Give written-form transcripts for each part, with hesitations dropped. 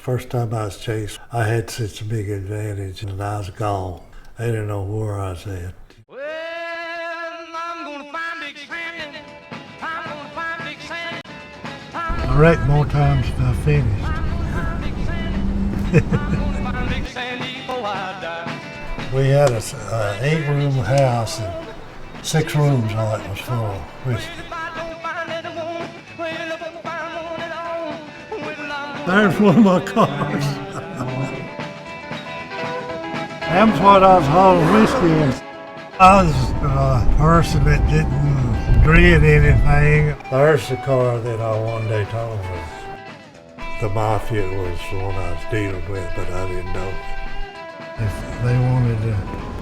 First time I was chased, I had such a big advantage and I was gone. They didn't know where I was at. Well, I'm gonna find Big Sandy. I'm gonna find Big Sandy. I wrecked more times than I finished. We had a 8-room house and 6 rooms on it was full of whiskey. There's one of my cars. That's what I was hauling whiskey in. I was a person that didn't dread anything. There's the car that I won Daytona with. The Mafia was the one I was dealing with, but I didn't know it. If they wanted to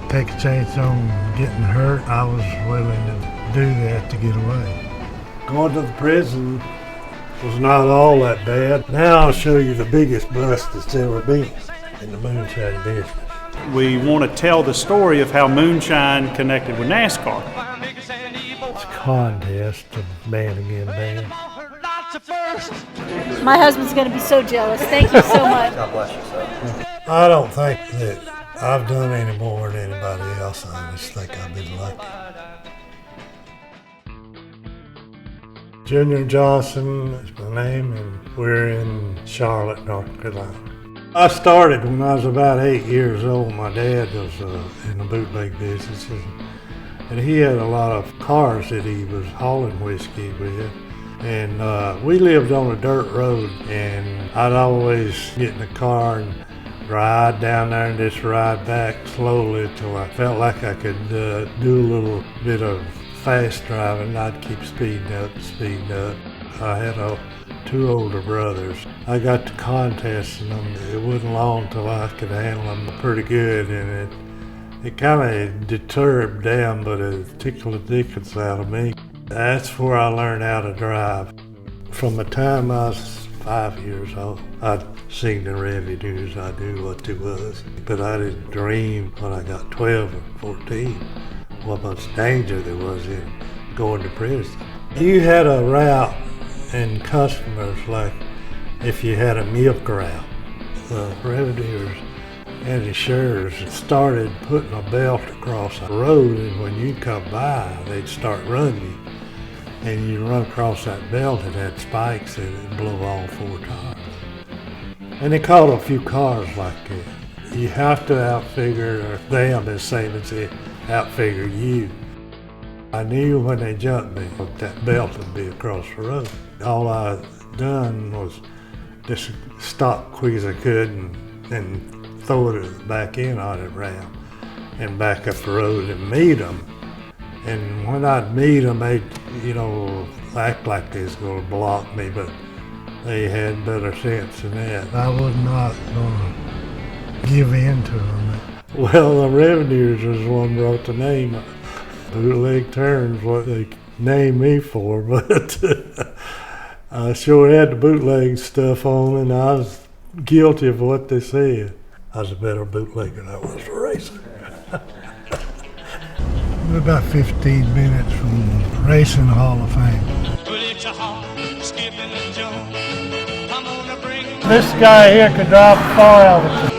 take a chance on getting hurt, I was willing to do that to get away. Going to the prison was not all that bad. Now I'll show you the biggest bust that's ever been in the moonshine business. We want to tell the story of how moonshine connected with NASCAR. It's a contest of man against man. My husband's going to be so jealous. Thank you so much. God bless you, sir. I don't think that I've done any more than anybody else. I just think I've been lucky. Junior Johnson is my name, and we're in Charlotte, North Carolina. I started when I was about 8 years old. My dad was in the bootleg business, and he had a lot of cars that he was hauling whiskey with. And we lived on a dirt road, and I'd always get in the car and ride down there and just ride back slowly till I felt like I could do a little bit of fast driving. I'd keep speeding up. I had 2 older brothers. I got to contesting them. It wasn't long till I could handle them pretty good, and it kind of deterred them, but it tickled the dickens out of me. That's where I learned how to drive. From the time I was 5 years old, I'd seen the revenues. I knew what it was, but I didn't dream when I got 12 or 14 what much danger there was in going to prison. You had a route and customers, like if you had a milk route, the revenuers and insurers started putting a belt across the road, and when you come by, they'd start running you. And you run across that belt, it had spikes in it and blow all 4 tires. And they caught a few cars like that. You have to outfigure them as same as they outfigure you. I knew when they jumped me that belt would be across the road. All I done was just stop quick as I could and throw it back in on it round and back up the road and meet them. And when I'd meet them, they'd, act like they was going to block me, but they had better sense than that. I was not going to give in to them. Well, the revenuers was the one brought the name. Bootleg terms, what they named me for, but I sure had the bootleg stuff on, and I was guilty of what they said. I was a better bootlegger than I was a racer. We're about 15 minutes from Racing Hall of Fame. This guy here could drive far out.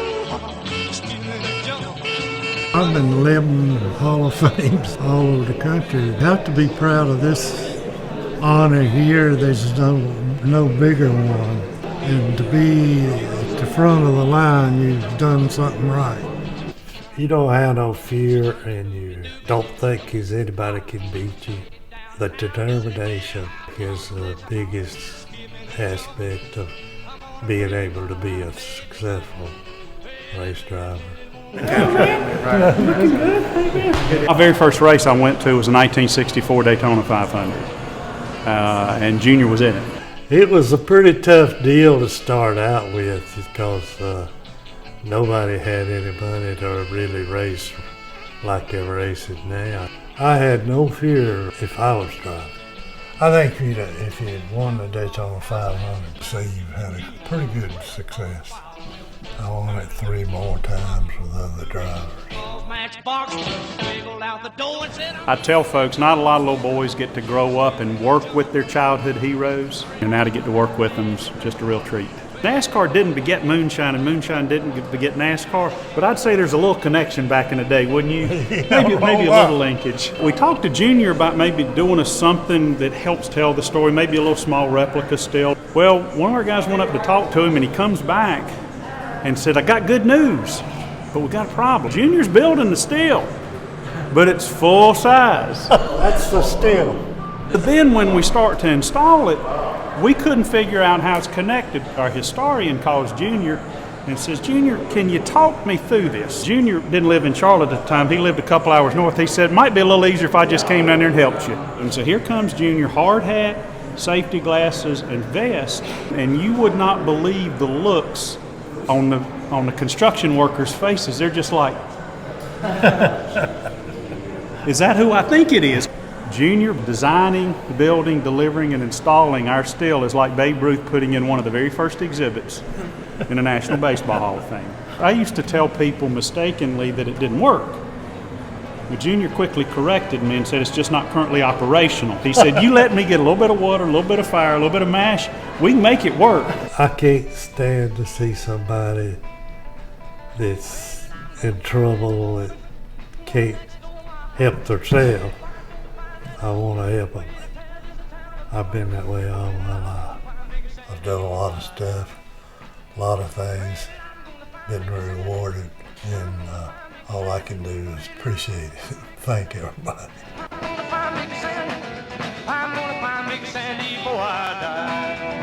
I've been living Hall of Fames all over the country. You have to be proud of this honor here. There's no bigger one. And to be at the front of the line, you've done something right. You don't have no fear, and you don't think anybody can beat you. The determination is the biggest aspect of being able to be a successful race driver. My very first race I went to was a 1964 Daytona 500, and Junior was in it. It was a pretty tough deal to start out with because nobody had any money to really race like they're racing now. I had no fear if I was driving. I think if you'd won the Daytona 500, say you've had a pretty good success. I won it 3 more times with other drivers. I tell folks, not a lot of little boys get to grow up and work with their childhood heroes, and now to get to work with them is just a real treat. NASCAR didn't beget moonshine, and moonshine didn't beget NASCAR, but I'd say there's a little connection back in the day, wouldn't you? Maybe a little linkage. We talked to Junior about maybe doing something that helps tell the story, maybe a little small replica still. Well, one of our guys went up to talk to him, and he comes back and said, I got good news, but we got a problem. Junior's building the still, but it's full size. That's the still. But then when we start to install it, we couldn't figure out how it's connected. Our historian calls Junior and says, Junior, can you talk me through this? Junior didn't live in Charlotte at the time. He lived a couple hours north. He said, might be a little easier if I just came down there and helped you. And so here comes Junior, hard hat, safety glasses, and vest, and you would not believe the looks on the construction workers' faces. They're just like, is that who I think it is? Junior designing, building, delivering, and installing our still is like Babe Ruth putting in one of the very first exhibits in the National Baseball Hall of Fame. I used to tell people mistakenly that it didn't work. But Junior quickly corrected me and said it's just not currently operational. He said, you let me get a little bit of water, a little bit of fire, a little bit of mash, we can make it work. I can't stand to see somebody that's in trouble that can't help themselves. I want to help them. I've been that way all my life. I've done a lot of stuff, a lot of things, been rewarded, and all I can do is appreciate it. Thank everybody. I'm gonna find Big Sandy before I die.